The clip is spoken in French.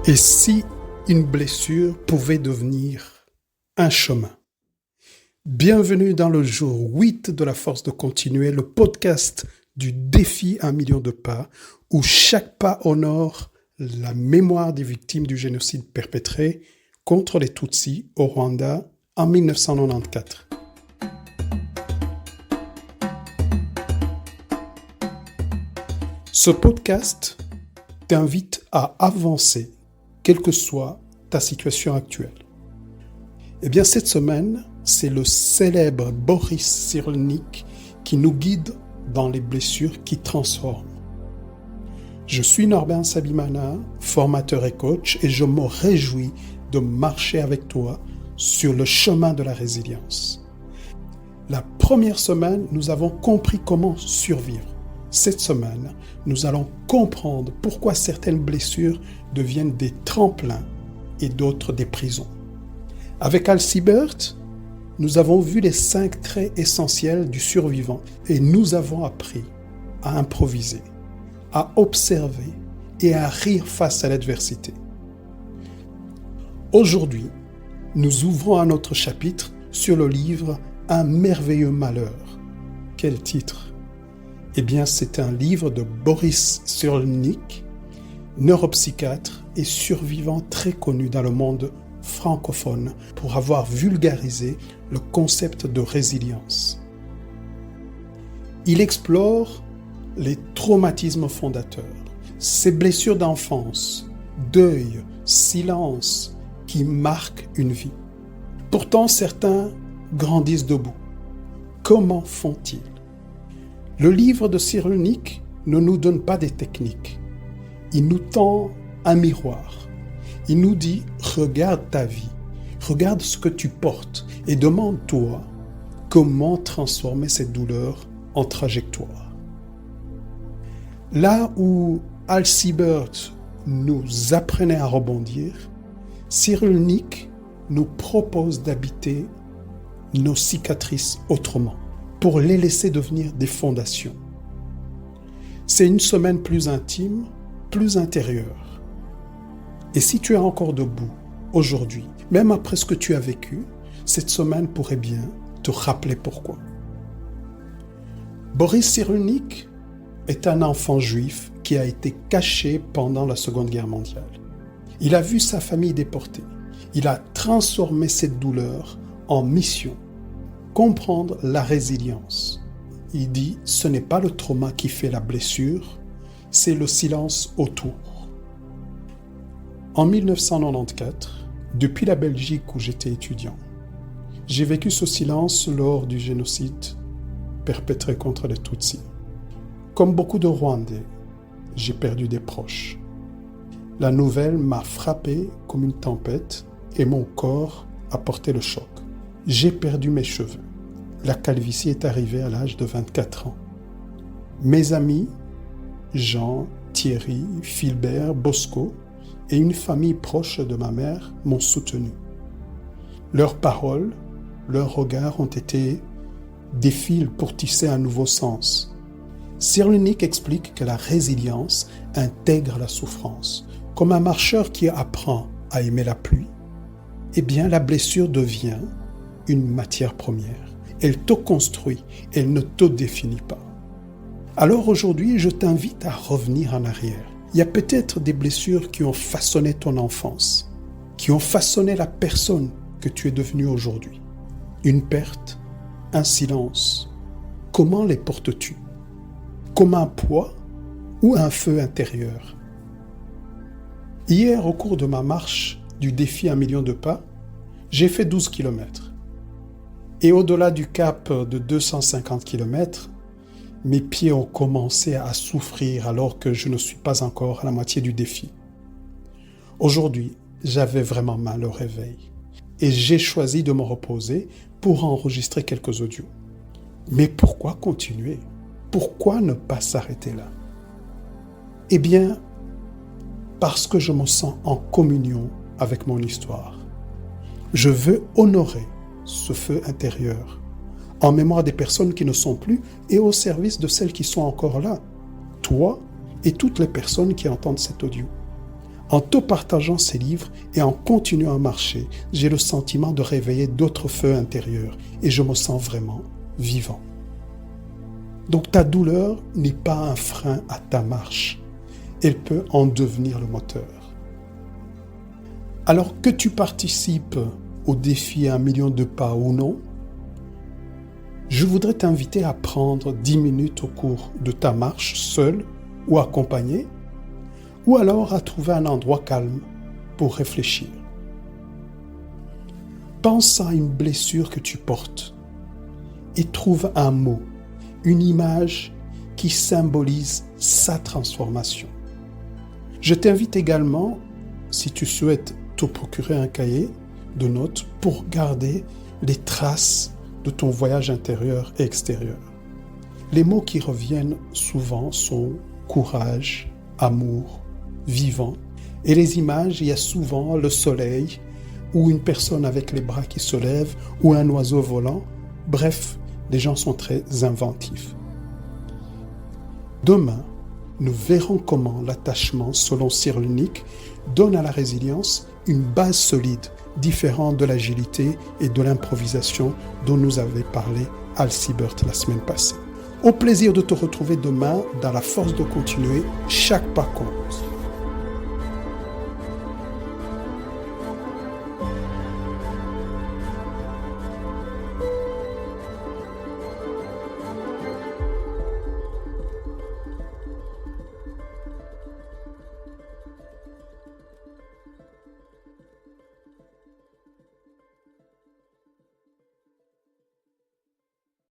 Et si une blessure pouvait devenir un chemin? Bienvenue dans le jour 8 de la force de continuer, le podcast du défi 1 million de pas, où chaque pas honore la mémoire des victimes du génocide perpétré contre les Tutsis au Rwanda en 1994. Ce podcast t'invite à avancer, quelle que soit ta situation actuelle. Eh bien, cette semaine, c'est le célèbre Boris Cyrulnik qui nous guide dans les blessures qui transforment. Je suis Norbert Sabimana, formateur et coach, et je me réjouis de marcher avec toi sur le chemin de la résilience. La première semaine, nous avons compris comment survivre. Cette semaine, nous allons comprendre pourquoi certaines blessures deviennent des tremplins et d'autres des prisons. Avec Alcibert, nous avons vu les 5 traits essentiels du survivant et nous avons appris à improviser, à observer et à rire face à l'adversité. Aujourd'hui, nous ouvrons un autre chapitre sur le livre « Un merveilleux malheur ». Quel titre! Eh bien, c'est un livre de Boris Cyrulnik, neuropsychiatre et survivant très connu dans le monde francophone pour avoir vulgarisé le concept de résilience. Il explore les traumatismes fondateurs, ces blessures d'enfance, deuil, silence qui marquent une vie. Pourtant, certains grandissent debout. Comment font-ils? Le livre de Cyrulnik ne nous donne pas des techniques. Il nous tend un miroir. Il nous dit « Regarde ta vie, regarde ce que tu portes et demande-toi comment transformer cette douleur en trajectoire. » Là où Alcibert nous apprenait à rebondir, Cyrulnik nous propose d'habiter nos cicatrices autrement, pour les laisser devenir des fondations. C'est une semaine plus intime, plus intérieure. Et si tu es encore debout aujourd'hui, même après ce que tu as vécu, cette semaine pourrait bien te rappeler pourquoi. Boris Cyrulnik est un enfant juif qui a été caché pendant la Seconde Guerre mondiale. Il a vu sa famille déportée. Il a transformé cette douleur en mission. Comprendre la résilience. Il dit, ce n'est pas le trauma qui fait la blessure, c'est le silence autour. En 1994, depuis la Belgique où j'étais étudiant, j'ai vécu ce silence lors du génocide perpétré contre les Tutsis. Comme beaucoup de Rwandais, j'ai perdu des proches. La nouvelle m'a frappé comme une tempête et mon corps a porté le choc. J'ai perdu mes cheveux. La calvitie est arrivée à l'âge de 24 ans. Mes amis, Jean, Thierry, Philbert, Bosco et une famille proche de ma mère m'ont soutenu. Leurs paroles, leurs regards ont été des fils pour tisser un nouveau sens. Cyrulnik explique que la résilience intègre la souffrance. Comme un marcheur qui apprend à aimer la pluie, eh bien la blessure devient une matière première. Elle te construit, elle ne te définit pas. Alors aujourd'hui, je t'invite à revenir en arrière. Il y a peut-être des blessures qui ont façonné ton enfance, qui ont façonné la personne que tu es devenue aujourd'hui. Une perte, un silence. Comment les portes-tu? Comme un poids ou un feu intérieur? Hier, au cours de ma marche du défi 1 million de pas, j'ai fait 12 km. Et au-delà du cap de 250 km, mes pieds ont commencé à souffrir alors que je ne suis pas encore à la moitié du défi. Aujourd'hui, j'avais vraiment mal au réveil et j'ai choisi de me reposer pour enregistrer quelques audios. Mais pourquoi continuer? Pourquoi ne pas s'arrêter là? Eh bien, parce que je me sens en communion avec mon histoire. Je veux honorer ce feu intérieur, en mémoire des personnes qui ne sont plus et au service de celles qui sont encore là, toi et toutes les personnes qui entendent cet audio. En te partageant ces livres et en continuant à marcher, j'ai le sentiment de réveiller d'autres feux intérieurs et je me sens vraiment vivant. Donc ta douleur n'est pas un frein à ta marche. Elle peut en devenir le moteur. Alors que tu participes au défi 1 million de pas ou non, je voudrais t'inviter à prendre 10 minutes au cours de ta marche, seul ou accompagné, ou alors à trouver un endroit calme pour réfléchir. Pense à une blessure que tu portes et trouve un mot, une image qui symbolise sa transformation. Je t'invite également, si tu souhaites te procurer un cahier de notes pour garder les traces de ton voyage intérieur et extérieur. Les mots qui reviennent souvent sont courage, amour, vivant. Et les images, il y a souvent le soleil ou une personne avec les bras qui se lèvent ou un oiseau volant. Bref, les gens sont très inventifs. Demain, nous verrons comment l'attachement, selon Cyrulnik, donne à la résilience une base solide, différente de l'agilité et de l'improvisation dont nous avait parlé Alcibert la semaine passée. Au plaisir de te retrouver demain dans la force de continuer, chaque pas compte.